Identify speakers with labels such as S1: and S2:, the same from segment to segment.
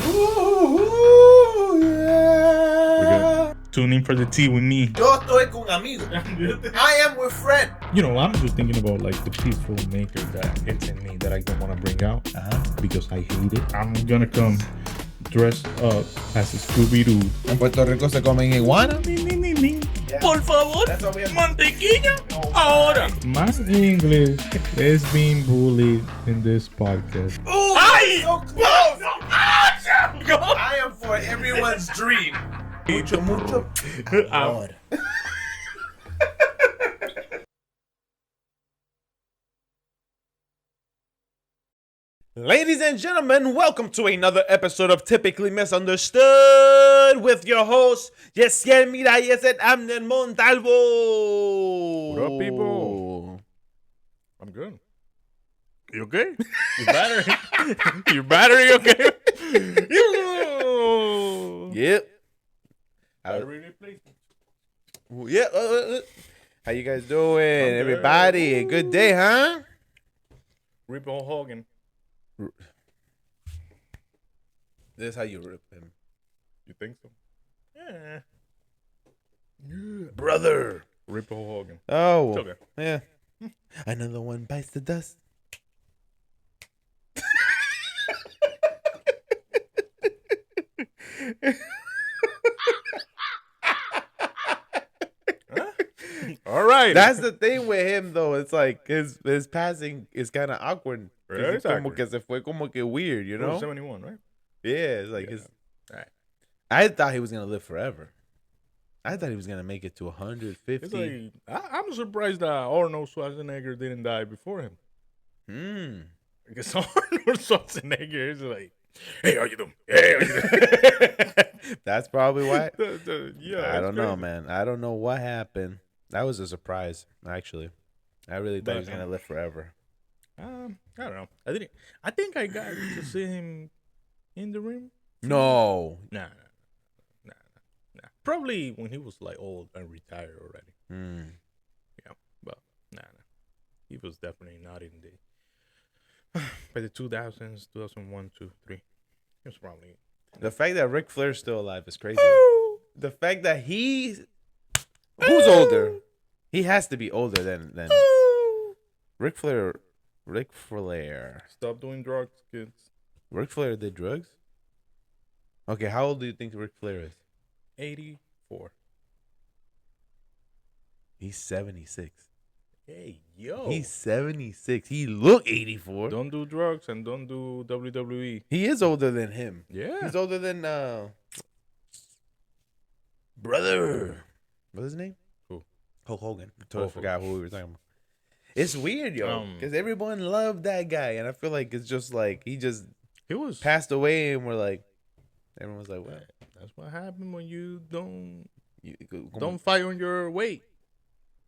S1: Ooh, yeah.
S2: Tune in for the tea with me.
S1: Yo estoy con amigo. I am with friend.
S2: You know, I'm just thinking about like the peaceful nature that it's in me that I don't want to bring out because I hate it. I'm gonna come dressed up as a Scooby-Doo.
S1: En Puerto Rico se comen iguana.
S2: Yeah. Por favor, mantequilla. Ahora. My English is being bullied in this podcast.
S1: Ooh,
S2: Ay!
S1: So close. I am for everyone's dream. Mucho amor. Ladies and gentlemen, welcome to another episode of Typically Misunderstood with your host, Jehziel Miralles and Abner Montalvo.
S2: What up, people? I'm good. You okay? Your battery? Your battery okay?
S1: Yep.
S2: Battery replacement.
S1: Yeah. How you guys doing, everybody? A good day, huh?
S2: Rip on Hogan.
S1: This is how you rip him.
S2: You think so? Yeah.
S1: Brother.
S2: Rip on Hogan.
S1: Oh.
S2: It's okay.
S1: Yeah. Another one bites the dust.
S2: All right.
S1: That's the thing with him, though. It's like his passing is kind of awkward.
S2: Yeah, it's
S1: como
S2: awkward.
S1: que se fue como que weird, you know?
S2: 71, right?
S1: Yeah, it's like
S2: Yeah.
S1: his.
S2: Right.
S1: I thought he was gonna live forever. I thought he was gonna make it to 150.
S2: It's like, I'm surprised that Arnold Schwarzenegger didn't die before him. Because Arnold Schwarzenegger is like, hey, how you doing? Hey, how you doing?
S1: That's probably why.
S2: Yeah,
S1: I don't know,
S2: crazy.
S1: man. I don't know what happened. That was a surprise, actually. I really thought he was gonna live forever.
S2: I don't know. I think I got to see him in the ring.
S1: No.
S2: Nah. Probably when he was like old and retired already. Yeah, but nah. He was definitely not in the by the 2000s, 2001, 2, 3. He was probably
S1: The fact that Ric Flair's still alive is crazy. The fact that who's older? He has to be older than Ric Flair. Ric Flair.
S2: Stop doing drugs, kids.
S1: Ric Flair did drugs? Okay, how old do you think Ric Flair is?
S2: 84.
S1: He's 76.
S2: Hey, yo.
S1: He's 76. He look 84.
S2: Don't do drugs and don't do WWE.
S1: He is older than him.
S2: Yeah.
S1: He's older than brother. What's his name?
S2: Who?
S1: Hulk Hogan. I totally
S2: Hulk
S1: forgot who we were talking about. It's weird, yo, because everyone loved that guy, and I feel like it's just like he
S2: was
S1: passed away, and everyone's like, what?
S2: That's what happened when you don't
S1: Don't
S2: fight on your weight.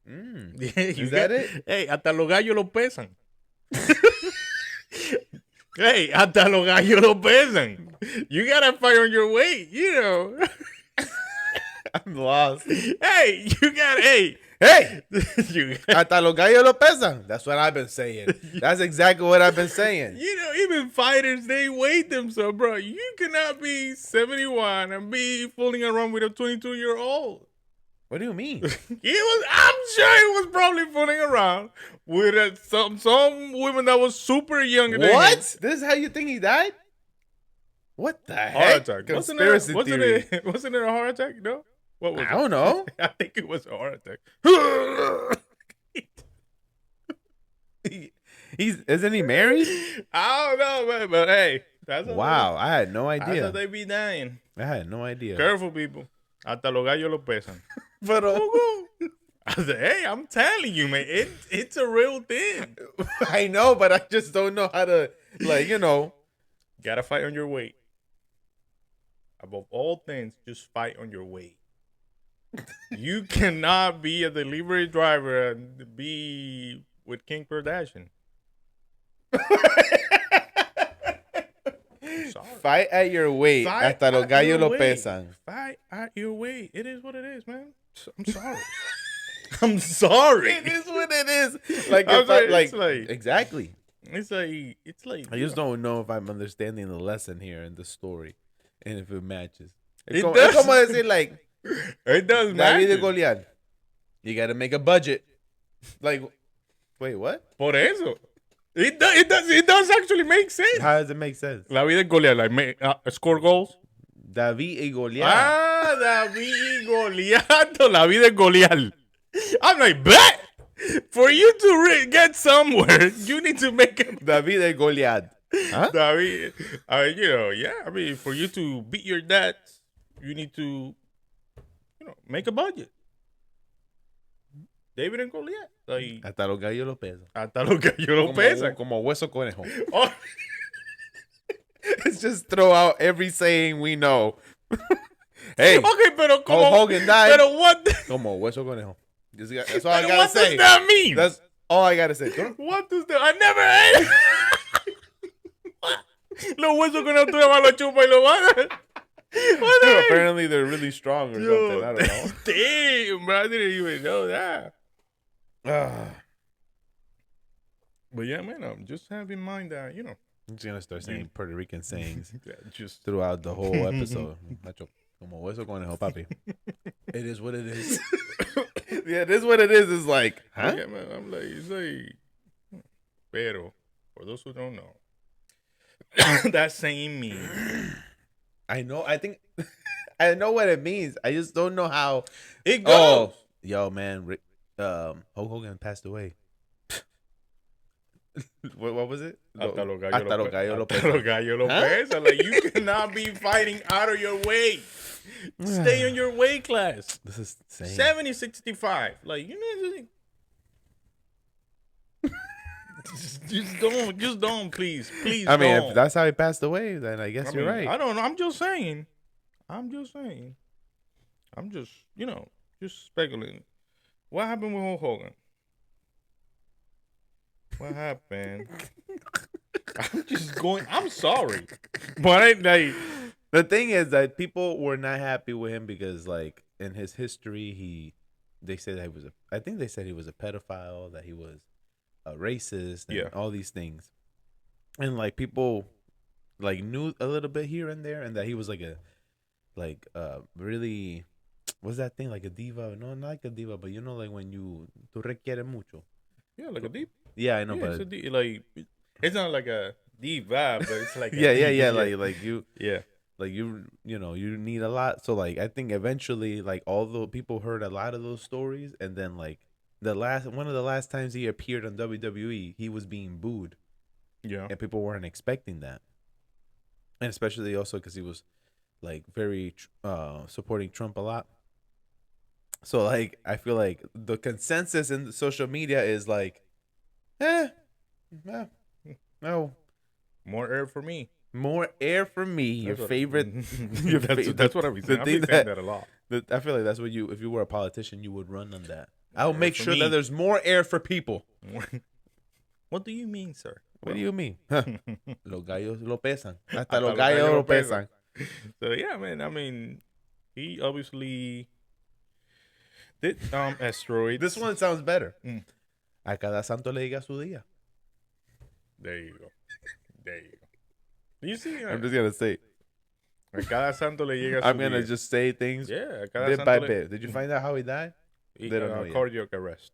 S1: Is that it?
S2: Hey, hasta los gallos lo pesan. Hey, hasta los gallos lo pesan. You gotta fight on your weight, you know.
S1: I'm lost.
S2: Hey, you got
S1: Hey,
S2: you
S1: hasta los gallos lo pesan. That's what I've been saying. That's exactly what I've been saying.
S2: You know, even fighters, they weigh themselves, bro. You cannot be 71 and be fooling around with a 22-year-old.
S1: What do you mean?
S2: I'm sure he was probably fooling around with some women that was super young.
S1: What? This is how you think he died? What the heck?
S2: Heart attack.
S1: Conspiracy theory.
S2: Wasn't it a heart attack? No? What was
S1: I don't know.
S2: I think it was a heart attack.
S1: Isn't he married?
S2: I don't know, man, but hey. That's
S1: Wow, I had no
S2: That's how
S1: idea.
S2: they be dying.
S1: I had no idea.
S2: Careful, people. Hasta los gallos lo pesan.
S1: Pero,
S2: I said, hey, I'm telling you, man, it's a real thing.
S1: I know, but I just don't know how to, like, you know.
S2: Gotta fight on your weight. Above all things, just fight on your weight. You cannot be a delivery driver and be with Kim Kardashian.
S1: Fight at your weight.
S2: Fight
S1: Hasta los
S2: at
S1: gallos
S2: your
S1: lo
S2: weight.
S1: pesan.
S2: Fight at your weight. It is what it is, man. I'm sorry. I'm sorry.
S1: It is what it is. Like,
S2: I'm
S1: if I,
S2: sorry,
S1: like,
S2: it's like-
S1: exactly.
S2: It's like
S1: I just don't know if I'm understanding the lesson here in the story, and if it matches.
S2: It
S1: Es
S2: does.
S1: como decir, like,
S2: It does
S1: David
S2: matter.
S1: and Goliath. You got to make a budget. Like, wait, what?
S2: Por eso. It does actually make sense.
S1: How does it make sense?
S2: La vida de Goliath, like score goals.
S1: David y Goliath.
S2: Ah, David y Goliath. La vida de Goliath. I'm like, bet. For you to get somewhere, you need to make a
S1: David and Goliath. Huh?
S2: David, I mean, for you to beat your dad, you need to, make a budget. David and Goliath. Like,
S1: Hasta los gallos lo pesan.
S2: hasta lo que yo lo pesa.
S1: Como hueso conejo.
S2: Oh,
S1: Let's just throw out every saying we know. Hey,
S2: okay, pero como,
S1: Hulk Hogan died.
S2: Pero what?
S1: Como hueso conejo. That's all I
S2: Pero
S1: gotta
S2: what
S1: say.
S2: does that mean?
S1: That's all I gotta say.
S2: What does that? I never ate. Los huesos con altura más lo chupa y lo van.
S1: Apparently they're really strong or something. I don't know.
S2: Damn, bro, I didn't even know that. But yeah, man, just have in mind that,
S1: I'm just gonna start saying Puerto Rican sayings
S2: just
S1: throughout the whole episode. Nacho, como hueso conejo, papi. It is what it is. Yeah, it is what it is. It's like, huh?
S2: Yeah, man, I'm like, it's like, pero, for those who don't know, that saying means.
S1: I know. I think I know what it means. I just don't know how
S2: It goes.
S1: Oh, yo, man, Hulk Hogan passed away. What was it?
S2: Hasta los
S1: Hasta los gallos lo
S2: gallos lo pesan. Like, you cannot be fighting out of your way. Stay in your weight class.
S1: This is insane.
S2: 70, 65. Like, just don't, please. Please,
S1: I mean,
S2: don't.
S1: if that's how he passed away, then I guess you're right.
S2: I don't know. I'm just saying. I'm just, just speculating. What happened with Hulk Hogan? What happened? I'm sorry. But
S1: The thing is that people were not happy with him because, like, in his history, they said that he was I think they said he was a pedophile, that he was a racist, and all these things. And, like, people, like, knew a little bit here and there, and that he was really, what's that thing, like a diva? No, not like a diva, but like when tú requieres mucho.
S2: Yeah, like a deep.
S1: Yeah, I know, but
S2: it's not like a diva, but it's like
S1: yeah, like you,
S2: yeah,
S1: like you need a lot. So, like, I think eventually, like, all the people heard a lot of those stories, and then, like, one of the last times he appeared on WWE, he was being booed.
S2: Yeah,
S1: and people weren't expecting that, and especially also because he was, like, very supporting Trump a lot. So, like, I feel like the consensus in social media is like, no.
S2: More air for me.
S1: More air for me. That's your favorite.
S2: That's what I've been saying. I've been saying that a lot.
S1: I feel like that's what if you were a politician, you would run on that. I'll make sure that there's more air for people.
S2: What do you mean, sir?
S1: What do you mean? Los gallos lo pesan. Hasta los gallos lo pesan.
S2: So, yeah, man. I mean, he obviously did asteroids.
S1: This one sounds better. A cada santo le diga su día.
S2: There you go. You see?
S1: I'm just going to say.
S2: A cada santo le llega su
S1: I'm going to
S2: día.
S1: just say things
S2: a cada
S1: bit
S2: santo
S1: by bit. Did you find out how he died?
S2: They don't know cardiac arrest.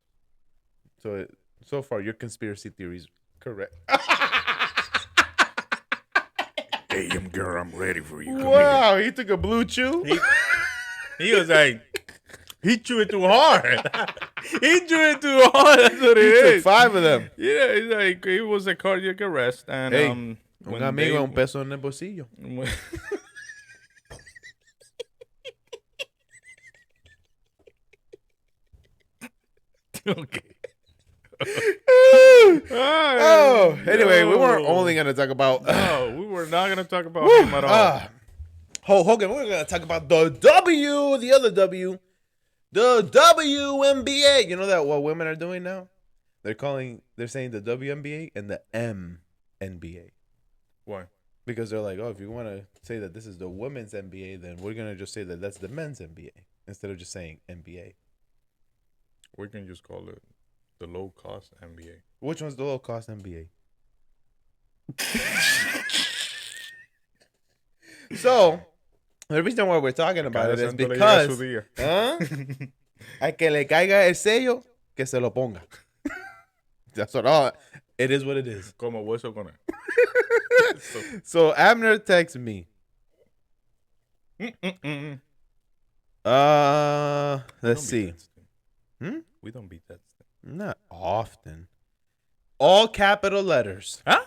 S1: So far, your conspiracy theories correct.
S2: Hey, girl, I'm ready for you.
S1: Wow, he took a blue chew.
S2: He was like, he chewed too hard. He chewed too hard. That's what it is.
S1: He took 5 of them.
S2: Yeah, it's like it was a cardiac arrest, and
S1: hey, un amigo un peso en el bolsillo.
S2: Okay.
S1: Anyway, we weren't only going to talk about.
S2: No, we were not going to talk about him at all.
S1: Hulk Hogan, we're going to talk about the other W, the WNBA. You know that what women are doing now? They're saying the WNBA and the MNBA.
S2: Why?
S1: Because they're like, if you want to say that this is the women's NBA, then we're going to just say that that's the men's NBA instead of just saying NBA.
S2: We can just call it the low-cost NBA.
S1: Which one's the low-cost NBA? So the reason why we're talking about
S2: Cada
S1: it is
S2: santo le llega su
S1: because
S2: día.
S1: a que le caiga el sello, que se lo ponga. That's what all. It is what it is.
S2: Como hueso con él.
S1: So Abner texts me. Let's see.
S2: We don't beat that.
S1: Not often. All capital letters.
S2: Huh?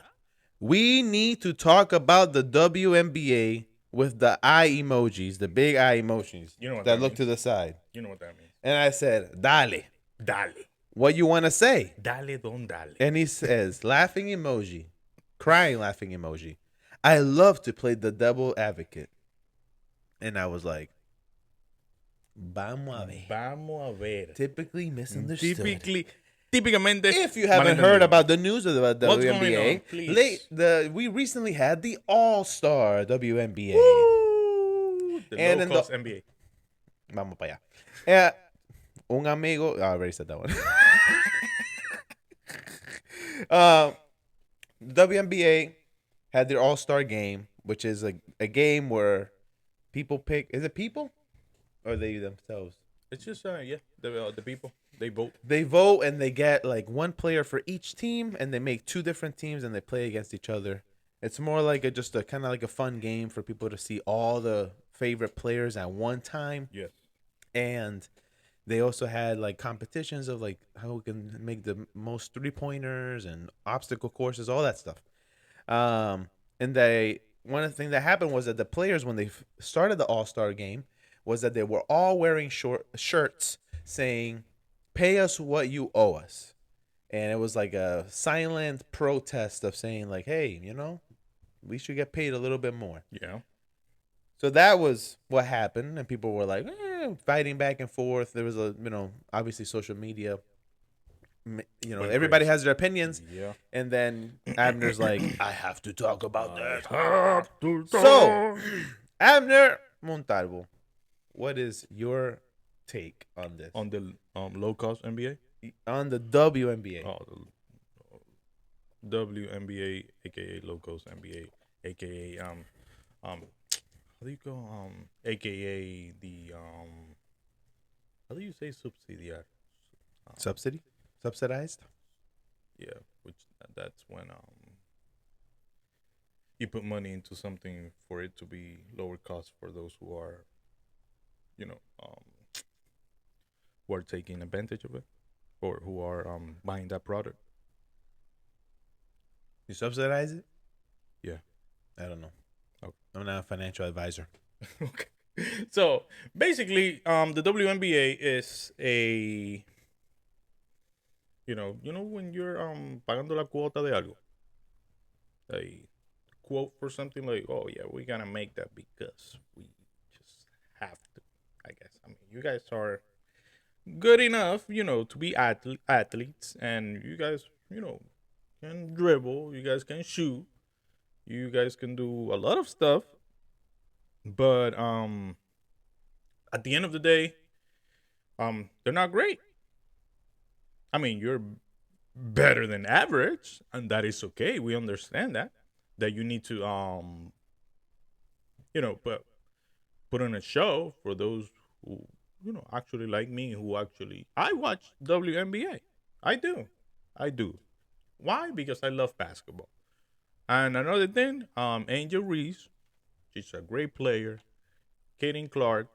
S1: We need to talk about the WNBA with the eye emojis, the big eye emojis
S2: You know what
S1: that
S2: that
S1: look
S2: means.
S1: to the side.
S2: You know what that means.
S1: And I said, Dale.
S2: Dale.
S1: What you want to say?
S2: Dale, don dale.
S1: And he says, laughing emoji, crying laughing emoji. I love to play the double advocate. And I was like, Vamos a ver.
S2: Vamos a ver.
S1: Typically misunderstood.
S2: Típicamente.
S1: If you haven't heard about the news of the
S2: What's
S1: WNBA,
S2: going on, please?
S1: we recently had the All-Star WNBA.
S2: Woo! The
S1: And in
S2: low-cost
S1: the-
S2: NBA.
S1: Vamos para allá. Un amigo. I already said that one. WNBA had their All-Star game, which is a game where people pick. Is it people? Or they themselves?
S2: It's just, the people. They vote.
S1: They vote and they get like one player for each team, and they make two different teams and they play against each other. It's more like just a kind of like a fun game for people to see all the favorite players at one time.
S2: Yes.
S1: And they also had like competitions of like how we can make the most 3-pointers and obstacle courses, all that stuff. And one of the things that happened was that the players, when they started the All-Star game, was that they were all wearing short shirts saying, "Pay us what you owe us." And it was like a silent protest of saying like, "Hey, we should get paid a little bit more."
S2: Yeah.
S1: So that was what happened, and people were like fighting back and forth. There was obviously social media. Everybody has their opinions.
S2: Yeah.
S1: And then Abner's like, I have to talk about that. So, Abner Montalvo, what is your take on this?
S2: On the low-cost NBA?
S1: On the WNBA.
S2: Oh, the WNBA, aka low-cost NBA, aka how do you go aka the how do you say subsidiary?
S1: Subsidized?
S2: Yeah, which that's when you put money into something for it to be lower cost for those who are who are taking advantage of it or who are buying that product.
S1: You subsidize it?
S2: Yeah.
S1: I don't know.
S2: Okay.
S1: I'm not a financial advisor.
S2: Okay. So basically, the WNBA is a when you're pagando la cuota de algo, a quote for something like, oh yeah, we're gonna make that because we just have to. I guess. I mean, you guys are good enough, to be athletes, and you guys, can dribble, you guys can shoot, you guys can do a lot of stuff, but at the end of the day, they're not great. I mean, you're better than average, and that is okay. We understand that you need to put on a show for those who actually like me, who actually I watch WNBA. I do. Why? Because I love basketball. And another thing, Angel Reese, she's a great player. Kaden Clark,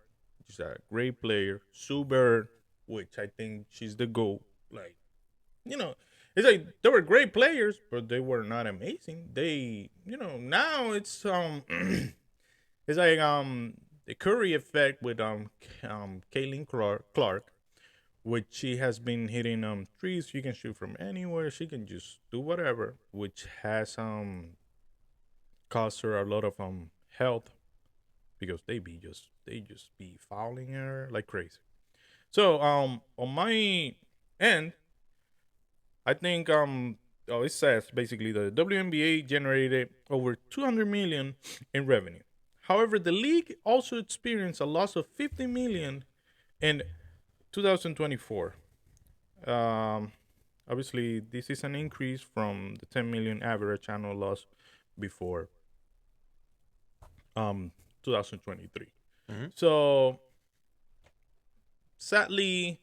S2: she's a great player. Sue Bird, which I think she's the GOAT. Like, it's like they were great players, but they were not amazing. They, now it's it's like the Curry effect with Kaylin Clark, which she has been hitting threes. She can shoot from anywhere. She can just do whatever, which has caused her a lot of health because they just be fouling her like crazy. So on my end, I think it says basically the WNBA generated over 200 million in revenue. However, the league also experienced a loss of 50 million in 2024. Obviously, this is an increase from the 10 million average annual loss before 2023.
S1: Mhm.
S2: So sadly,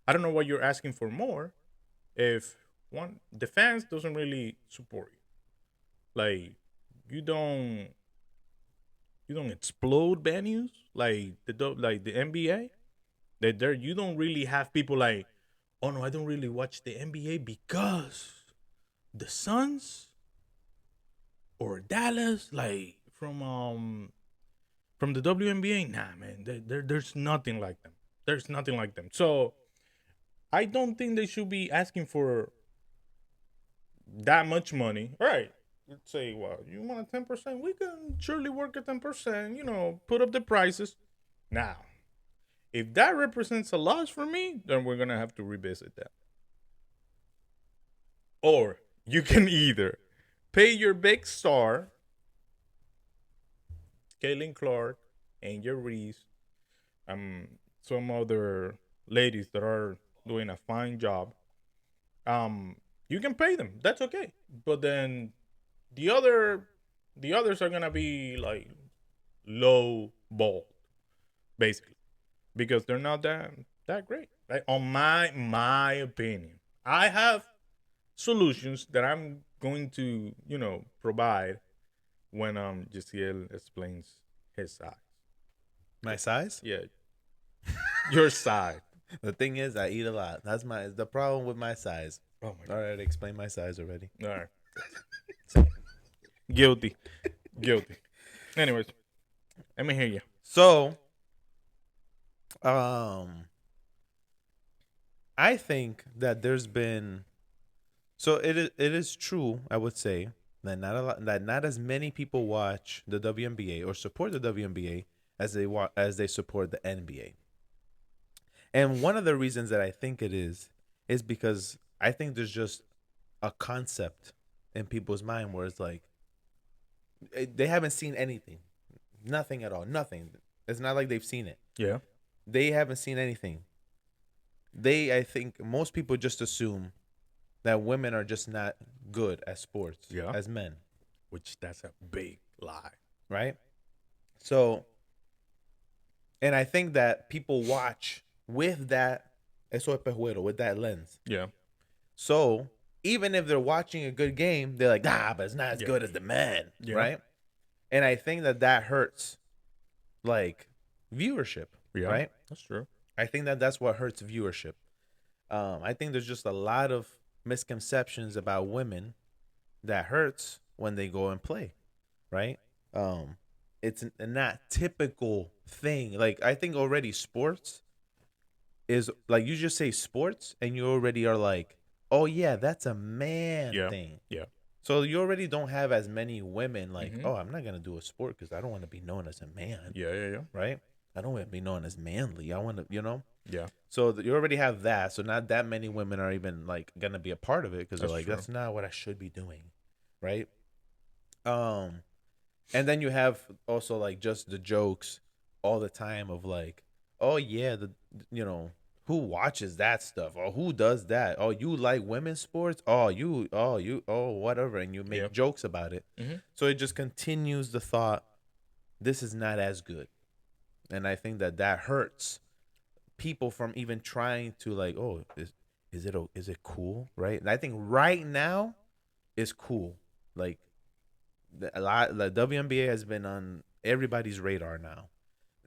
S2: I don't know what you're asking for more if one the fans doesn't really support you. Like you don't you don't explode venues like the NBA. That there you don't really have people like, oh no, I don't really watch the NBA because the Suns or Dallas, like from the WNBA. Nah, man, there's nothing like them. There's nothing like them. So I don't think they should be asking for that much money. All right. Let's say, well, you want a 10%? We can surely work at 10%, put up the prices. Now, if that represents a loss for me, then we're going to have to revisit that. Or you can either pay your big star, Kaylin Clark, Angel Reese, some other ladies that are doing a fine job. You can pay them. That's okay. But then the other the others are gonna be like low ball, basically, because they're not that great. Like on my opinion, I have solutions that I'm going to provide when Jehziel explains his side.
S1: My size?
S2: Yeah, your side.
S1: The thing is, I eat a lot. That's the problem with my size.
S2: Oh my
S1: All
S2: god.
S1: right, explain my size already.
S2: All right. Guilty. Guilty. Anyways, let me hear you.
S1: So, um, I think that there's been. So it is true. I would say that not as many people watch the WNBA or support the WNBA as they support the NBA. And one of the reasons that I think it is because I think there's just a concept in people's mind where it's like they haven't seen anything, nothing at all, nothing. It's not like they've seen it.
S2: Yeah.
S1: They haven't seen anything. I think most people just assume that women are just not good at sports
S2: Yeah.
S1: as men,
S2: Which that's a big lie.
S1: right? So, and I think that people watch with that eso espejuelo, with that lens.
S2: Yeah.
S1: So even if they're watching a good game, they're like, but it's not as good as the men,
S2: Yeah.
S1: right? And I think that hurts, like, viewership,
S2: Yeah.
S1: right?
S2: That's true.
S1: I think that's what hurts viewership. I think there's just a lot of misconceptions about women that hurts when they go and play, right? It's a not typical thing. Like, I think already sports is like, you just say sports and you already are like, oh yeah, that's a man thing.
S2: Yeah.
S1: So you already don't have as many women like,
S2: Mhm.
S1: oh, I'm not gonna do a sport because I don't want to be known as a man,
S2: Yeah.
S1: right? I don't want to be known as manly. I want to,
S2: Yeah.
S1: So you already have that. So not that many women are even like gonna be a part of it because they're
S2: That's
S1: like,
S2: true.
S1: that's not what I should be doing, right? And then you have also like just the jokes all the time of like, oh yeah, who watches that stuff or who does that? Oh, you like women's sports? Oh, whatever, and you make
S2: Yep.
S1: jokes about it.
S2: Mhm.
S1: So it just continues the thought, this is not as good, and I think that hurts people from even trying to like, oh, is it cool, right? And I think right now is cool, like the WNBA has been on everybody's radar now.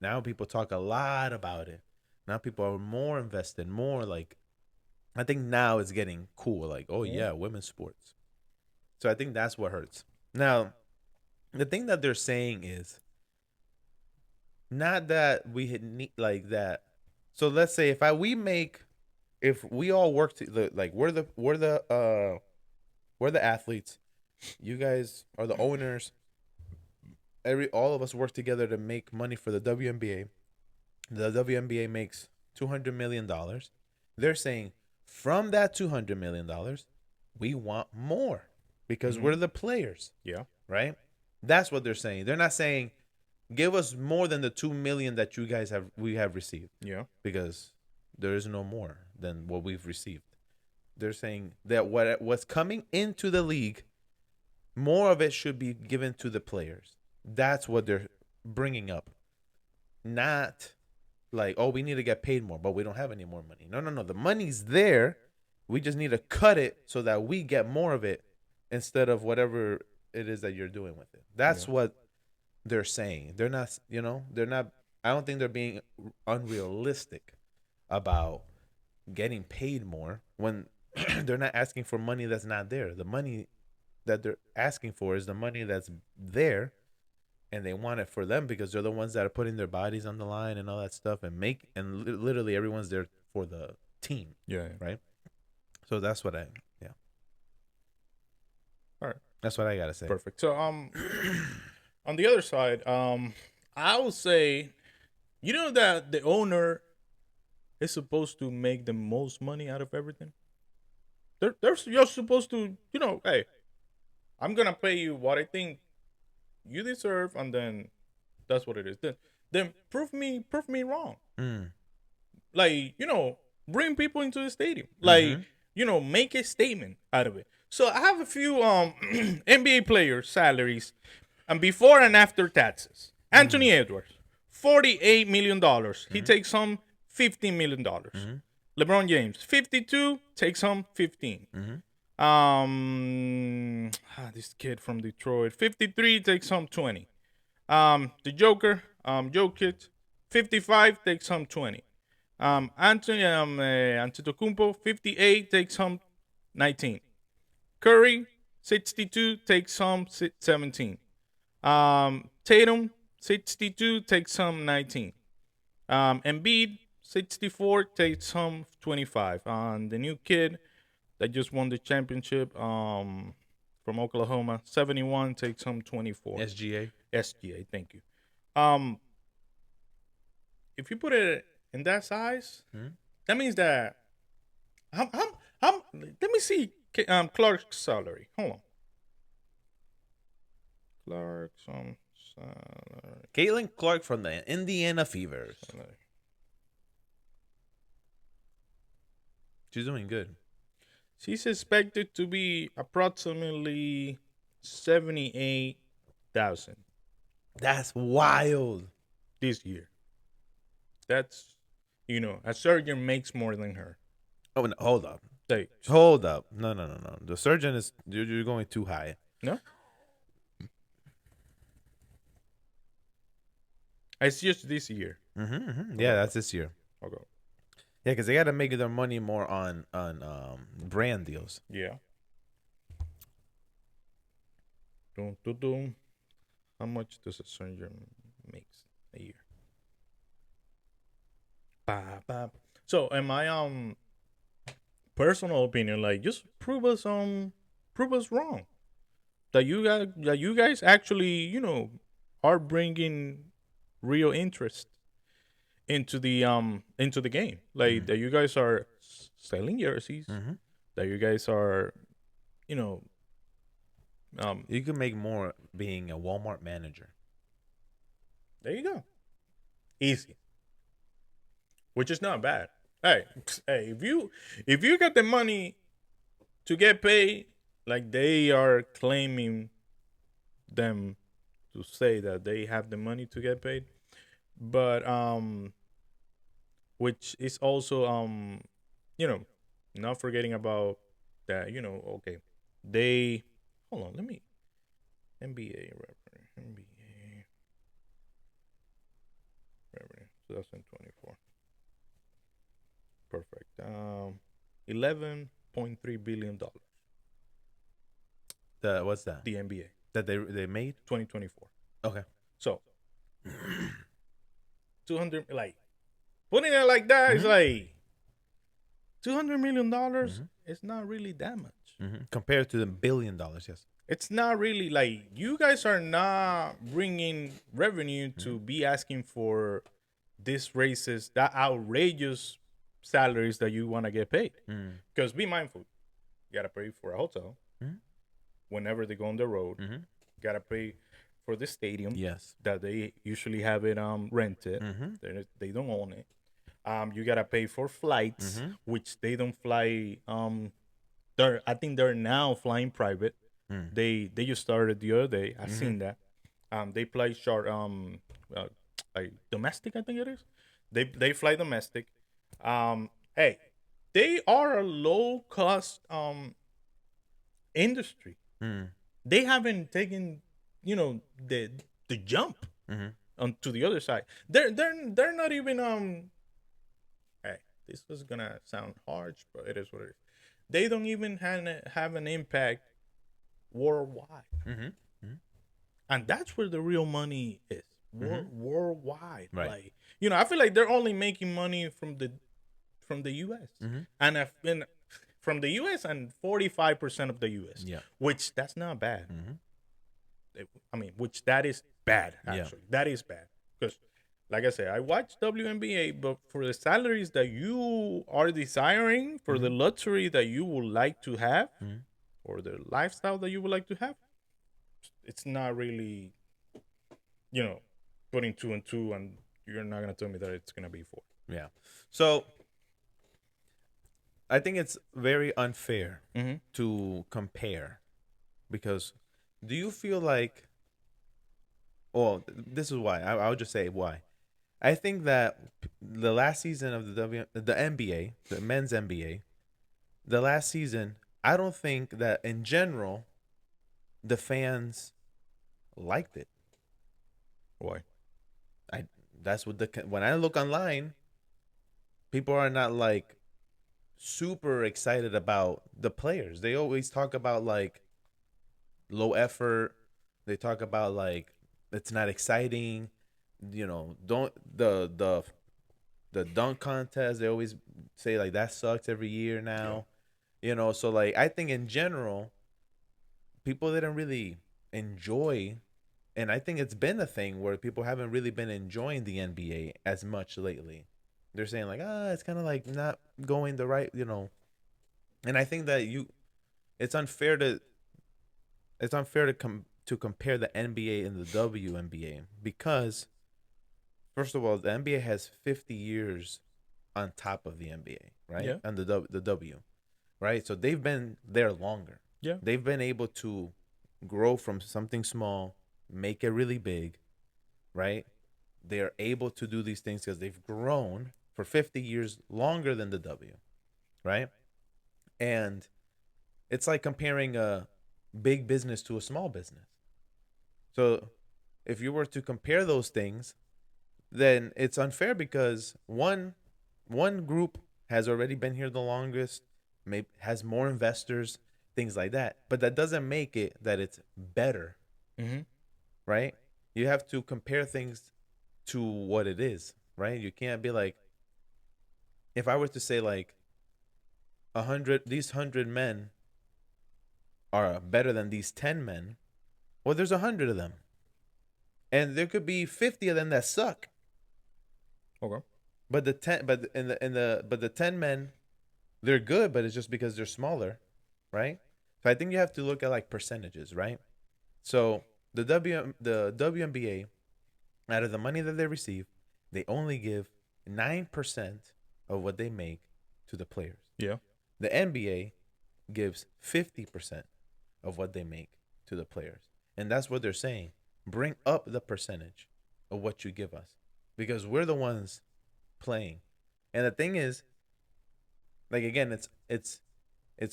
S1: Now people talk a lot about it. Now people are more invested, more like, I think now it's getting cool. Like, oh
S2: Cool.
S1: yeah, women's sports. So I think that's what hurts. Now, the thing that they're saying is not that we need like that. So let's say if we all work to like we're the athletes, you guys are the owners. All of us work together to make money for the WNBA. The WNBA makes $200 million. They're saying from that $200 million, we want more because we're the players,
S2: Yeah.
S1: right? That's what they're saying. They're not saying give us more than the 2 million that we have received,
S2: Yeah.
S1: because there is no more than what we've received. They're saying that what's coming into the league More of it should be given to the players. That's what they're bringing up. Not like, oh, we need to get paid more, but we don't have any more money. No, no, no. The money's there. We just need to cut it so that we get more of it instead of whatever it is that you're doing with it. That's what they're saying. They're not, they're not, I don't think they're being unrealistic about getting paid more when they're not asking for money that's not there. The money that they're asking for is the money that's there, and they want it for them because they're the ones that are putting their bodies on the line and all that stuff, and literally everyone's there for the team.
S2: Yeah.
S1: Right. So that's what
S2: All right.
S1: That's what I gotta say.
S2: Perfect. So on the other side, I would say, that the owner is supposed to make the most money out of everything. You're supposed to, hey, I'm gonna pay you what I think you deserve, and then that's what it is. Then prove me wrong. Like, bring people into the stadium. Like, make a statement out of it. So I have a few NBA players' salaries, and before and after taxes. Anthony Edwards, $48 million. He takes home $15 million. LeBron James, 52, takes home 15. This kid from Detroit, 53, takes home 20. The Joker, Jokic, 55, takes home 20. Antetokounmpo, 58, takes home 19. Curry, 62, takes home 17. Tatum, 62, takes home 19. Embiid, 64, takes home 25. The new kid that just won the championship from Oklahoma, 71, takes home 24. SGA, thank you. If you put it in that size, that means that let me see Clark's salary. Hold on. Clark's salary.
S1: Caitlin Clark from the Indiana Fevers. She's doing good.
S2: She's expected to be approximately 78,000
S1: That's wild.
S2: this year. That's, a surgeon makes more than her.
S1: Oh, no, hold up.
S2: Hey,
S1: Hold up. No. The surgeon is, you're going too high.
S2: no? It's just this year.
S1: Yeah, that's this year.
S2: Okay.
S1: Yeah, because they got to make their money more on brand deals.
S2: Yeah. Dum. How much does a surgeon make a year? So, in my personal opinion, like, just prove us wrong. That you guys actually, are bringing real interest into the game. Like, that you guys are selling jerseys. That you guys are,
S1: you can make more being a Walmart manager.
S2: There you go. Easy. Which is not bad. Hey, if you got the money to get paid, like they are claiming them to say that they have the money to get paid, but which is also not forgetting about that, okay, they hold on, let me NBA revenue 2024. Perfect. $11.3 billion.
S1: What's that?
S2: The NBA
S1: That they made?
S2: 2024.
S1: Okay.
S2: So 200, like, putting it like that is like $200 million. It's not really that much.
S1: Compared to the $1 billion, yes.
S2: It's not really, like, you guys are not bringing revenue to be asking for these races, that outrageous salaries that you want to get paid. Because be mindful, you gotta pay for a hotel whenever they go on the road. Gotta pay for the stadium,
S1: Yes.
S2: that they usually have it rented. They don't own it. You gotta pay for flights, which they don't fly. I think they're now flying private. They just started the other day. I seen that. They play short uh, like domestic, I think it is. They fly domestic. Hey, they are a low cost industry.
S1: Mm.
S2: They haven't taken, the jump
S1: Mm-hmm.
S2: onto the other side. They're not even hey, this is gonna sound harsh, but it is what it is. They don't even have an impact worldwide,
S1: Mm-hmm. Mm-hmm.
S2: and that's where the real money is. Worldwide,
S1: Right.
S2: like, I feel like they're only making money from the U.S.
S1: Mm-hmm.
S2: and I've been from the U.S. and 45% of the U.S.,
S1: Yeah.
S2: which that's not bad.
S1: Mm-hmm.
S2: I mean, which that is bad,
S1: Yeah.
S2: actually. That is bad. Because, like I said, I watch WNBA, but for the salaries that you are desiring, for the luxury that you would like to have, or the lifestyle that you would like to have, it's not really, putting two and two, and you're not going to tell me that it's going to be four.
S1: Yeah. So I think it's very unfair
S2: Mm-hmm.
S1: to compare because do you feel like, well, this is why. I'll just say why. I think that the last season of the NBA, the men's NBA, the last season, I don't think that in general the fans liked it.
S2: Why?
S1: I that's what when I look online, people are not like super excited about the players. They always talk about like low effort. They talk about like it's not exciting. Don't the dunk contest. They always say like that sucks every year now. So like I think in general, people didn't really enjoy, and I think it's been a thing where people haven't really been enjoying the NBA as much lately. They're saying like, it's kind of like not going the right. And I think that it's unfair to to compare the NBA and the WNBA because first of all, the NBA has 50 years on top of the NBA, right?
S2: Yeah.
S1: And the W, right? So they've been there longer.
S2: Yeah.
S1: They've been able to grow from something small, make it really big, right? They are able to do these things because they've grown for 50 years longer than the W, right? And it's like comparing a big business to a small business. So if you were to compare those things, then it's unfair because one group has already been here the longest, maybe has more investors, things like that. But that doesn't make it that it's better,
S2: Mm-hmm.
S1: right? You have to compare things to what it is, right? You can't be like, if I were to say like these 100 men are better than these 10 men, well, there's 100 of them, and there could be 50 of them that suck.
S2: Okay.
S1: But the 10 men, they're good, but it's just because they're smaller, right? So I think you have to look at like percentages, right? So the WNBA, out of the money that they receive, they only give 9% of what they make to the players.
S2: Yeah.
S1: The NBA gives 50% of what they make to the players. And that's what they're saying. Bring up the percentage of what you give us because we're the ones playing. And the thing is, like again, it's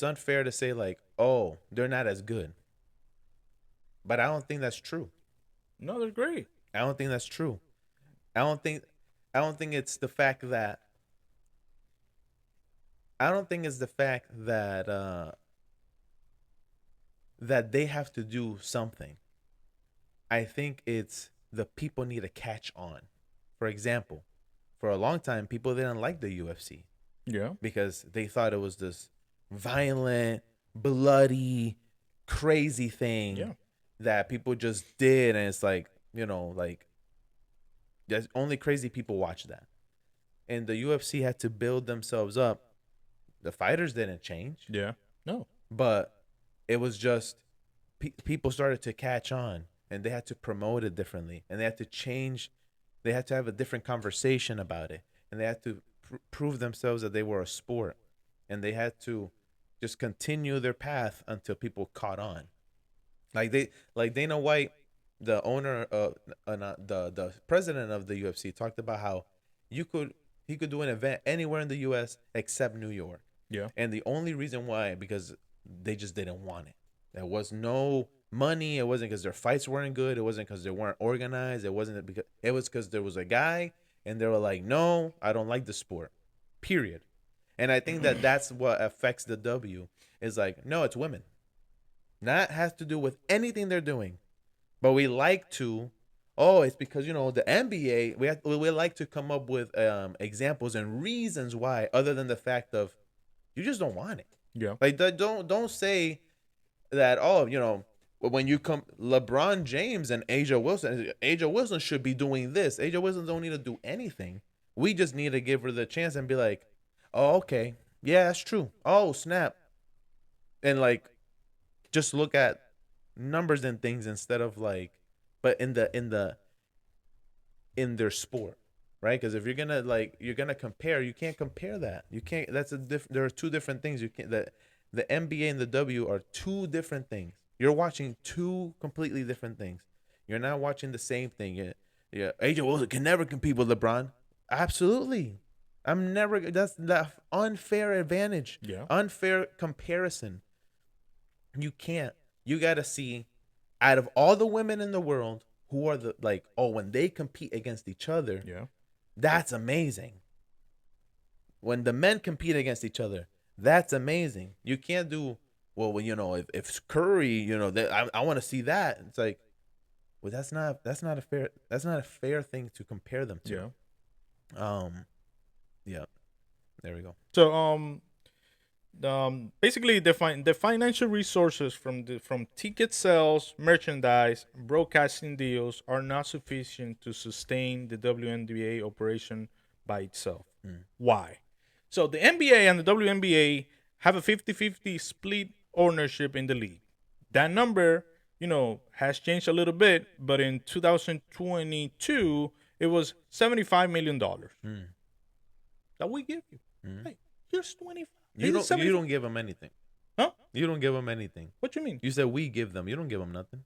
S1: unfair to say like, "Oh, they're not as good." But I don't think that's true.
S2: No, they're great.
S1: I don't think that's true. I don't think I don't think it's the fact that I don't think it's the fact that they have to do something. I think it's the people need to catch on. For example, for a long time people didn't like the UFC
S2: Yeah.
S1: because they thought it was this violent, bloody, crazy thing
S2: Yeah.
S1: that people just did, and it's like, like there's only crazy people watch that. And the UFC had to build themselves up. The fighters didn't change,
S2: Yeah. No.
S1: but it was just people started to catch on, and they had to promote it differently, and they had to change. They had to have a different conversation about it, and they had to prove themselves that they were a sport, and they had to just continue their path until people caught on. Like Dana White, the owner of not the president of the UFC, talked about how you could he could do an event anywhere in the U.S. except New York,
S2: Yeah.
S1: and the only reason why because they just didn't want it. There was no money. It wasn't because their fights weren't good. It wasn't because they weren't organized. It wasn't because it was because there was a guy and they were like, no, I don't like the sport. Period. And I think that that's what affects the W. Is like, no, it's women. That has to do with anything they're doing. But we like to, oh, it's because the NBA. We like to come up with examples and reasons why, other than the fact of you just don't want it.
S2: Yeah.
S1: Like don't say that. Oh, when you come, LeBron James and Asia Wilson should be doing this. Asia Wilson don't need to do anything. We just need to give her the chance and be like, oh, okay, yeah, that's true. Oh, snap, and like just look at numbers and things instead of like, but in their sport, right? Because if you're gonna compare, you can't compare that. You can't. That's a different. There are two different things. You can't. The NBA and the W are two different things. You're watching two completely different things. You're not watching the same thing. Yeah. AJ Wilson can never compete with LeBron. Absolutely. I'm never. That's that unfair advantage.
S2: Yeah.
S1: Unfair comparison. You can't. You gotta see, out of all the women in the world, who are the when they compete against each other,
S2: Yeah.
S1: that's amazing. When the men compete against each other, that's amazing. You can't do if Curry, I want to see that. It's like, well, that's not a fair thing to compare them to.
S2: Yeah.
S1: Yeah. There we go.
S2: So basically the financial resources from ticket sales, merchandise, broadcasting deals are not sufficient to sustain the WNBA operation by itself. Why? So the NBA and the WNBA have a 50-50 split ownership in the league. That number, has changed a little bit, but in 2022 it was $75 million that we give you. Hey, here's 25.
S1: You don't give them anything.
S2: Huh?
S1: You don't give them anything.
S2: What you mean?
S1: You said we give them. You don't give them nothing.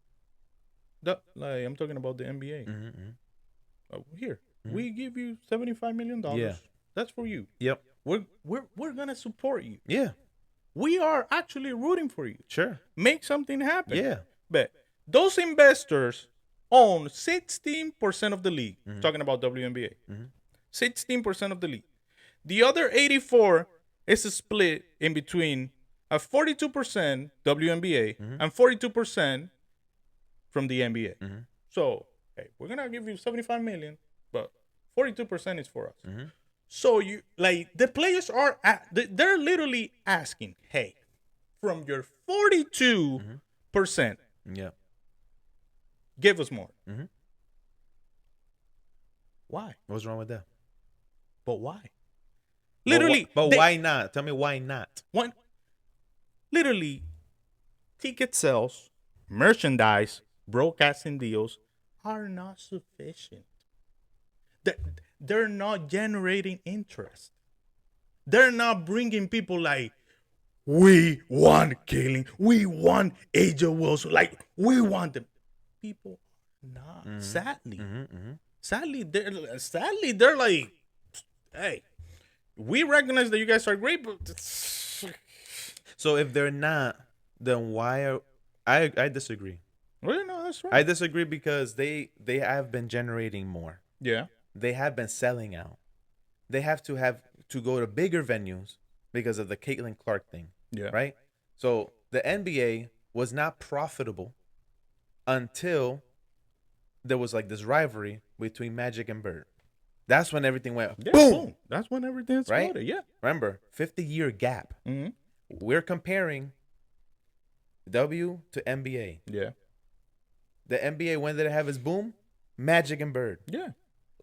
S2: I'm talking about the NBA. Here,
S1: Mm-hmm.
S2: we give you $75 million.
S1: Yeah.
S2: That's for you.
S1: Yep.
S2: We're gonna support you.
S1: Yeah.
S2: We are actually rooting for you.
S1: Sure.
S2: Make something happen.
S1: Yeah.
S2: But those investors own 16% of the league. Talking about WNBA. 16% of the league. The other 84 is split in between a 42% WNBA and 42% from the NBA. So, hey, we're gonna give you 75 million, but 42% is for us. So the players are they're literally asking, hey, from your 42%,
S1: Yeah.
S2: give us more. Why?
S1: What's wrong with that?
S2: But why? Literally,
S1: But why not? Tell me why not?
S2: Literally, ticket sales, merchandise, broadcasting deals are not sufficient. They're not generating interest. They're not bringing people like, we want Kaylin, we want AJ Wilson, like we want them. People are not. Sadly, they're like, hey, we recognize that you guys are great, but
S1: So if they're not, then why are I disagree.
S2: well, no, that's right.
S1: I disagree because they have been generating more.
S2: Yeah.
S1: They have been selling out. They have to go to bigger venues because of the Caitlin Clark thing.
S2: Yeah.
S1: Right? So the NBA was not profitable until there was like this rivalry between Magic and Bird. That's when everything went
S2: Yeah,
S1: boom.
S2: That's when everything
S1: Right?
S2: exploded. Yeah.
S1: Remember, 50-year gap.
S2: Mm-hmm.
S1: We're comparing W to NBA.
S2: Yeah.
S1: The NBA, when did it have its boom? Magic and Bird.
S2: Yeah.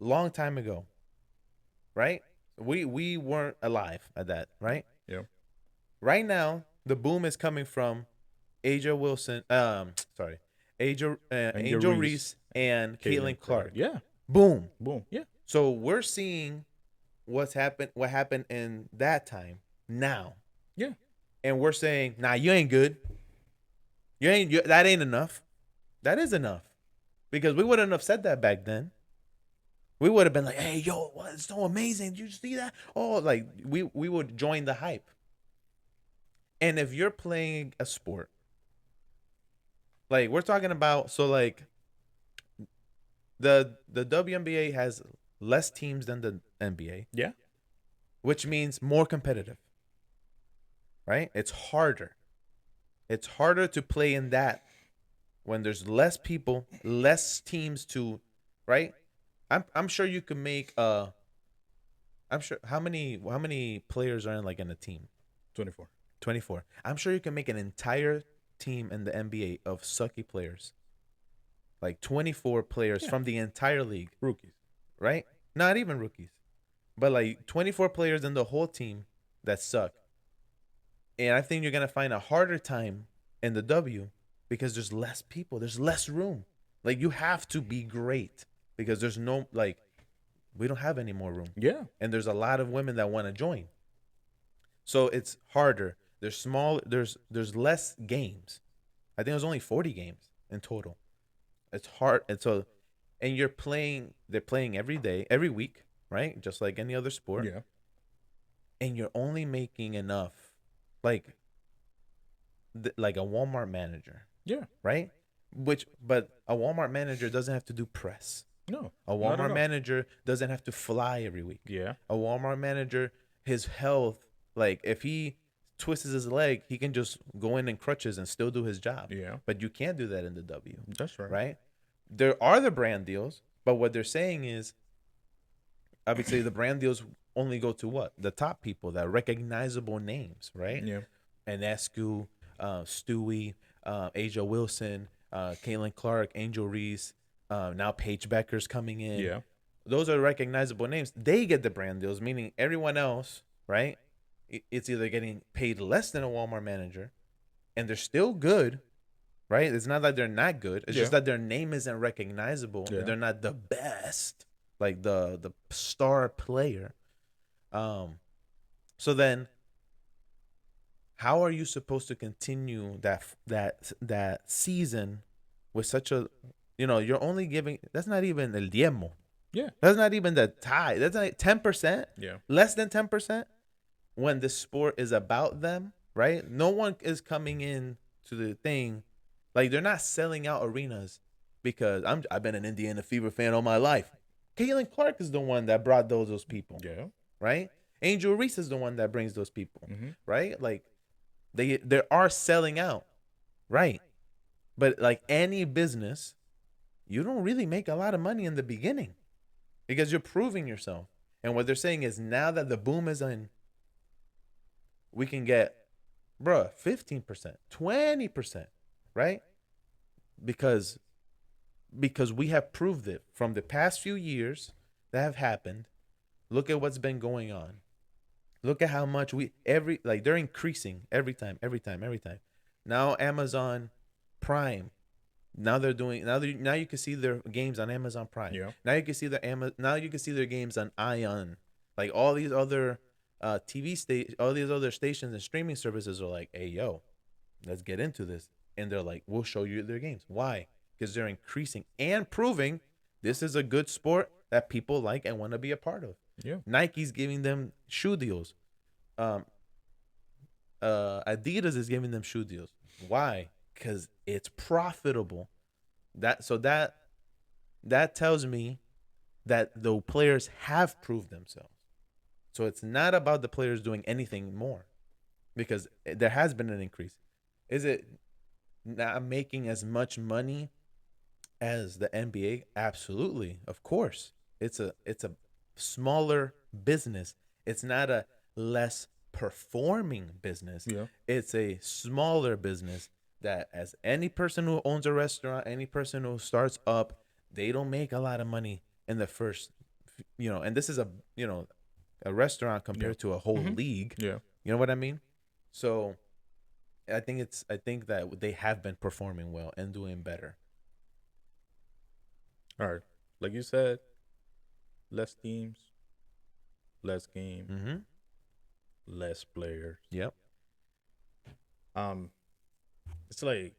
S1: Long time ago. Right? We weren't alive at that, right?
S2: Yeah.
S1: Right now, the boom is coming from Angel Wilson, Angel Reese and Caitlin Clark.
S2: Yeah.
S1: Boom.
S2: Boom. Yeah.
S1: So we're seeing what happened in that time now.
S2: Yeah.
S1: And we're saying, nah, you ain't good. That ain't enough. That is enough because we wouldn't have said that back then. We would have been like, "Hey, yo, what? It's so amazing! Did you see that? Oh, like we would join the hype." And if you're playing a sport, like we're talking about, so like the WNBA has less teams than the NBA,
S2: Yeah.
S1: which means more competitive, right? It's harder. It's harder to play in that when there's less people, less teams to, right? I'm sure you can make I'm sure how many players are in a team?
S2: 24.
S1: 24. I'm sure you can make an entire team in the NBA of sucky players. Like 24 players
S2: Yeah.
S1: from the entire league,
S2: Rookies.
S1: right? Not even rookies. But like 24 players in the whole team that suck. And I think you're going to find a harder time in the W because there's less people, there's less room. Like you have to be great because there's no we don't have any more room.
S2: Yeah.
S1: And there's a lot of women that want to join. So it's harder. There's less games. I think there's only 40 games in total. It's hard. And they're playing every day, every week, right? Just like any other sport.
S2: Yeah.
S1: And you're only making enough like like a Walmart manager,
S2: Yeah.
S1: right? But a Walmart manager doesn't have to do press.
S2: No.
S1: A
S2: not at
S1: Walmart
S2: all.
S1: manager doesn't have to fly every week.
S2: Yeah.
S1: A Walmart manager, his health, like if he twists his leg, he can just go in crutches and still do his job.
S2: Yeah.
S1: But you can't do that in the W,
S2: That's right.
S1: right? There are the brand deals, but what they're saying is, obviously, the brand deals only go to what? The top people, that recognizable names, right?
S2: Yeah.
S1: Enescu, Stewie, Asia Wilson, Caitlin Clark, Angel Reese, now Paige Becker's coming in.
S2: Yeah.
S1: Those are recognizable names. They get the brand deals, meaning everyone else, right? It's either getting paid less than a Walmart manager, and they're still good, right? It's not that they're not good. It's just
S2: Yeah.
S1: that their name isn't recognizable.
S2: Yeah.
S1: They're not the best, like the star player. So then, how are you supposed to continue that season with such a, you're only giving, that's not even el diezmo.
S2: Yeah.
S1: That's not even the tie. That's not 10%.
S2: Yeah.
S1: Less than 10% when the sport is about them, right? No one is coming in to the thing. Like they're not selling out arenas because I've been an Indiana Fever fan all my life. Caitlin Clark is the one that brought those people,
S2: Yeah.
S1: right? Angel Reese is the one that brings those people,
S2: Mm-hmm.
S1: right? Like they are selling out, right? But like any business, you don't really make a lot of money in the beginning because you're proving yourself. And what they're saying is now that the boom is in, we can get, 15%, 20%, right? Because we have proved it from the past few years that have happened. Look at what's been going on. Look at how much they're increasing every time. Now Amazon Prime, now you can see their games on Amazon Prime.
S2: Yeah.
S1: Now you can see their games on Ion. Like all these other all these other stations and streaming services are like, hey yo, let's get into this. And they're like, we'll show you their games. Why? Because they're increasing and proving this is a good sport that people like and want to be a part of.
S2: Yeah.
S1: Nike's giving them shoe deals. Adidas is giving them shoe deals. Why? Because it's profitable. That tells me that the players have proved themselves. So it's not about the players doing anything more, because there has been an increase. Is it not making as much money as the NBA? Absolutely, of course. It's a smaller business. It's not a less performing business.
S2: Yeah.
S1: It's a smaller business that, as any person who owns a restaurant, any person who starts up, they don't make a lot of money in the first, and this is a restaurant compared to a whole league.
S2: Yeah.
S1: You know what I mean? So I think that they have been performing well and doing better.
S2: All right. Like you said, less teams, less game,
S1: Mm-hmm.
S2: less players.
S1: Yep.
S2: It's like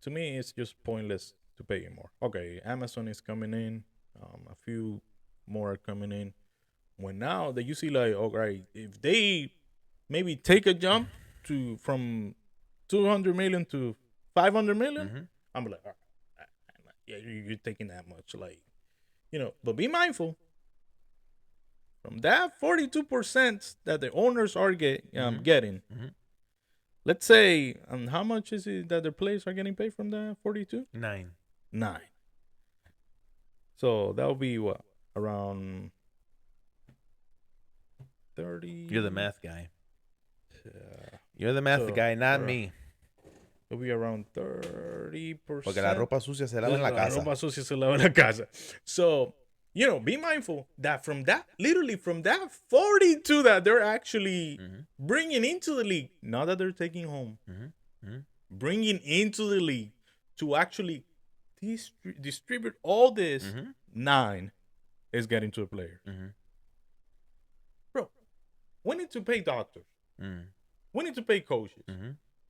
S2: to me, it's just pointless to pay you more. Okay, Amazon is coming in. A few more are coming in. When now that you see like, okay, if they maybe take a jump from 200 million to 500 million, I'm like, all right, yeah, you're taking that much, like, But be mindful from that 42% that the owners are getting. Let's say, how much is it that the players are getting paid from that 42?
S1: 9.
S2: So that would be what, around 30.
S1: You're the math guy. You're the math guy, not me.
S2: It'll be around 30%.
S1: Porque la ropa sucia se lava en la casa.
S2: La ropa sucia se lava en la casa. So, be mindful that literally from that 42 that they're actually bringing into the league, not that they're taking home, bringing into the league to actually distribute all this, 9 is getting to a player. Bro, we need to pay doctors. We need to pay coaches.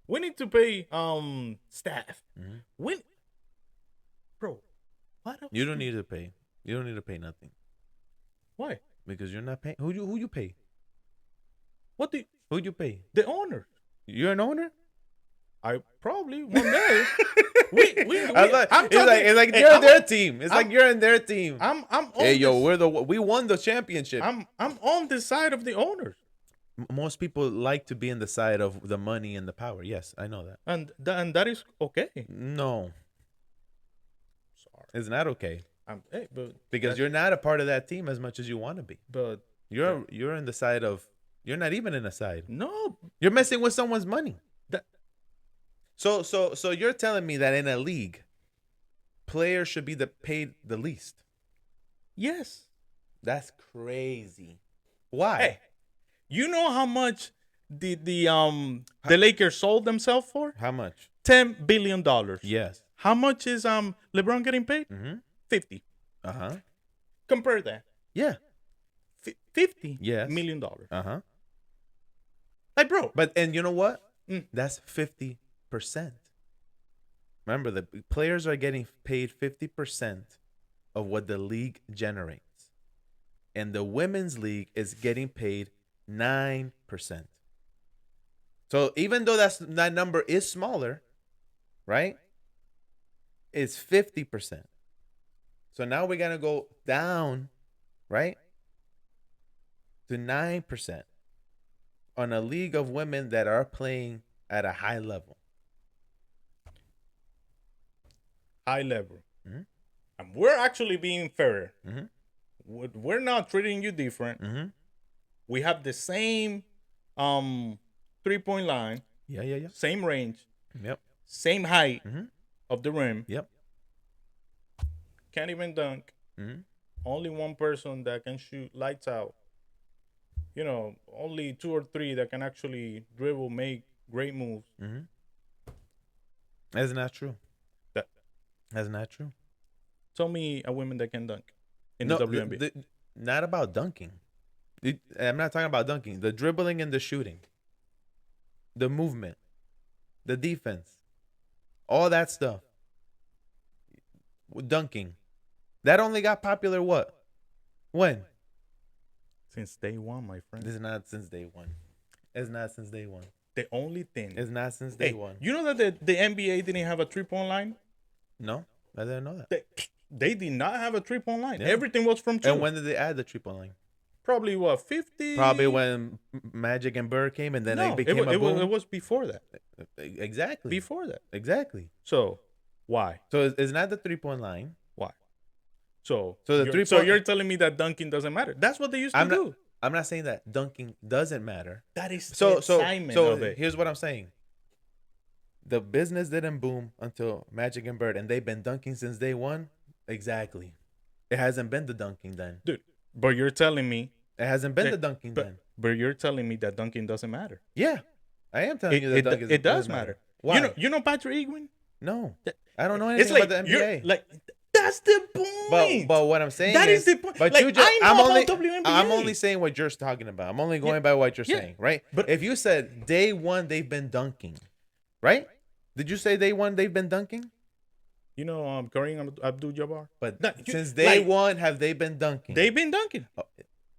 S2: We need to pay staff. Bro, what else?
S1: You don't need to pay. You don't need to pay nothing.
S2: Why?
S1: Because you're not paying. Who you pay? Who you pay?
S2: The owner.
S1: You're an owner?
S2: I probably one day.
S1: It's like you're their team. It's like you're in their team.
S2: I'm on
S1: we won the championship.
S2: I'm on the side of the owners.
S1: Most people like to be in the side of the money and the power. Yes, I know that.
S2: And that is okay.
S1: No. Sorry. It's not okay. Because you're
S2: not
S1: not a part of that team as much as you want to be.
S2: But
S1: you're in the side of, you're not even in a side.
S2: No.
S1: You're messing with someone's money. So you're telling me that in a league, players should be paid the least?
S2: Yes.
S1: That's crazy. Why?
S2: Hey, you know how much the Lakers sold themselves for?
S1: How much?
S2: $10 billion.
S1: Yes.
S2: How much is LeBron getting paid? 50. Compare that.
S1: Yeah.
S2: $50 million. Like, bro.
S1: And you know what? That's 50%. Remember, the players are getting paid 50% of what the league generates. And the women's league is getting paid 9%. So even though that number is smaller, right? It's 50%. So now we're going to go down, right? To 9% on a league of women that are playing at a high level.
S2: High level. And we're actually being fairer. We're not treating you different. We have the same 3-point line.
S1: Yeah.
S2: Same range.
S1: Yep.
S2: Same height of the rim.
S1: Yep.
S2: Can't even dunk. Only one person that can shoot lights out. Only 2 or 3 that can actually dribble, make great moves.
S1: That's not true. That's not true.
S2: Tell me a woman that can dunk in the WNBA.
S1: Not about dunking. I'm not talking about dunking. The dribbling and the shooting. The movement. The defense. All that stuff. Dunking. That only got popular what? When?
S2: Since day one, my friend.
S1: This is not since day one. It's not since day one.
S2: The only thing.
S1: It's not since day one.
S2: You know that the NBA didn't have a 3-point line?
S1: No, I didn't know that.
S2: They did not have a 3-point line.
S1: Yeah.
S2: Everything was from 2.
S1: And when did they add the 3-point line?
S2: Probably 50?
S1: Probably when Magic and Bird came, and then it became a boom.
S2: It was before that.
S1: Exactly.
S2: Before that.
S1: Exactly.
S2: So, why?
S1: So it's not the 3-point line.
S2: Why? So you're telling me that dunking doesn't matter? That's what they used to do.
S1: I'm not saying that dunking doesn't matter.
S2: That is
S1: so
S2: of it.
S1: Here's what I'm saying. The business didn't boom until Magic and Bird, and they've been dunking since day one. Exactly. It hasn't been the dunking then.
S2: Dude, but you're telling me...
S1: It hasn't been the dunking then.
S2: But you're telling me that dunking doesn't matter.
S1: Yeah. I am telling you that dunking
S2: it does matter.
S1: Why?
S2: You know Patrick Ewing?
S1: No. I don't know anything about the NBA.
S2: That's the point.
S1: But what I'm saying
S2: that is the point.
S1: But
S2: like,
S1: I'm
S2: WNBA.
S1: only saying what you're talking about. I'm only going by what you're saying, right?
S2: But
S1: if you said day one they've been dunking, right? Did you say day one they've been dunking?
S2: You know, Kareem Abdul-Jabbar.
S1: But
S2: No,
S1: since day
S2: like,
S1: one, have they been dunking?
S2: they've been dunking.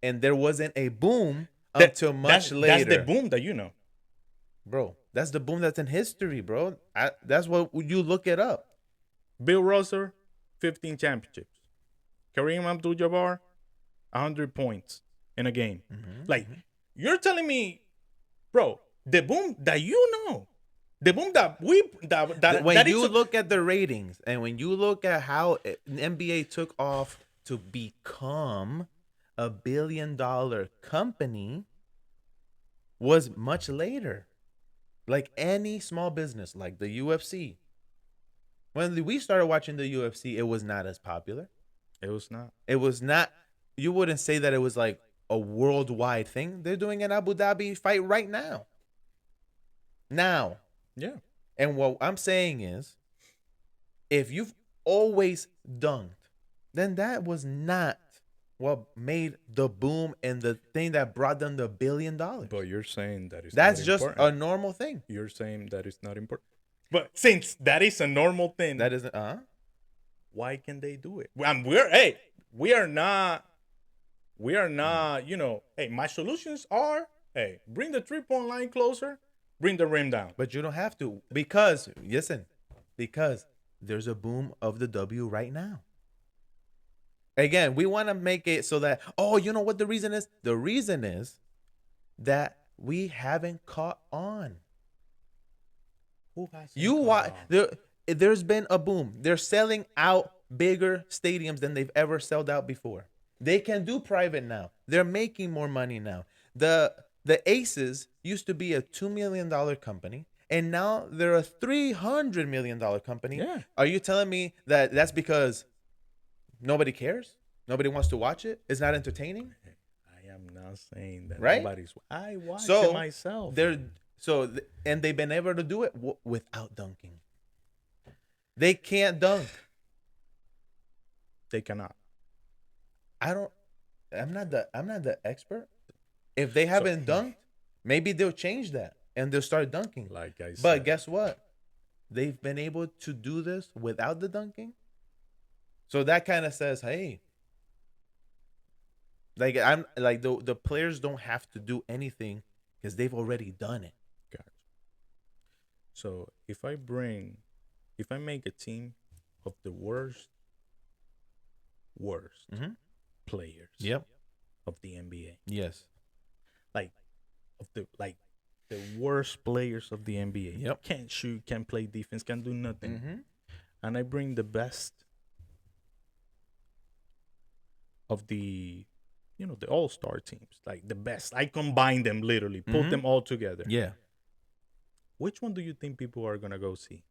S1: And there wasn't a boom
S2: That-
S1: until much later.
S2: That's the boom that you know.
S1: Bro, that's the boom that's in history, bro. That's what you look it up.
S2: Bill Russell, 15 championships. Kareem Abdul-Jabbar, 100 points in a game. Like, you're telling me, bro, the boom that you know, the boom that we that
S1: When
S2: that
S1: you
S2: it's
S1: look at the ratings and when you look at how an NBA took off to become a $1 billion company was much later. Like any small business, like the UFC. When we started watching the UFC, it was not as popular.
S2: it was not.
S1: It was not, you wouldn't say that it was like a worldwide thing. They're doing an Abu Dhabi fight right now. Now.
S2: Yeah.
S1: And what I'm saying is, if you've always dunked, then that was not what made the boom and the thing that brought them the $1 billion.
S2: But you're saying that it's
S1: That's
S2: not
S1: just
S2: important.
S1: a normal thing.
S2: You're saying that it's not important. But since that is a normal thing,
S1: That isn't,
S2: why can they do it? We are not, you know, hey, my solutions are, hey, bring the 3-point line closer, bring the rim down.
S1: But you don't have to because, listen, because there's a boom of the W right now. Again, we want to make it so that, oh, you know what the reason is? The reason is that we haven't caught on.
S2: Who has
S1: There's been a boom. They're selling out bigger stadiums than they've ever sold out before. They can do private now. They're making more money now. The Aces used to be a $2 million company, and now they're a $300 million company.
S2: Yeah.
S1: Are you telling me that that's because nobody cares? Nobody wants to watch it? It's not entertaining?
S2: I am not saying that
S1: Right?
S2: nobody's. I watch
S1: So
S2: it myself.
S1: And they've been able to do it without dunking. They can't dunk.
S2: They cannot.
S1: I'm not the expert. If they haven't dunked, maybe they'll change that and they'll start dunking.
S2: Like I said.
S1: But guess what? They've been able to do this without the dunking. So that kind of says, hey, like I'm like the players don't have to do anything because they've already done it.
S2: Gotcha. So if I make a team of the worst players
S1: Yep.
S2: of the NBA,
S1: Yes.
S2: like the worst players of the NBA,
S1: Yep.
S2: can't shoot, can't play defense, can't do nothing,
S1: Mm-hmm.
S2: and I bring the best of the all-star teams, like the best. I combine them literally, put them all together.
S1: Yeah.
S2: Which one do you think people are gonna go see?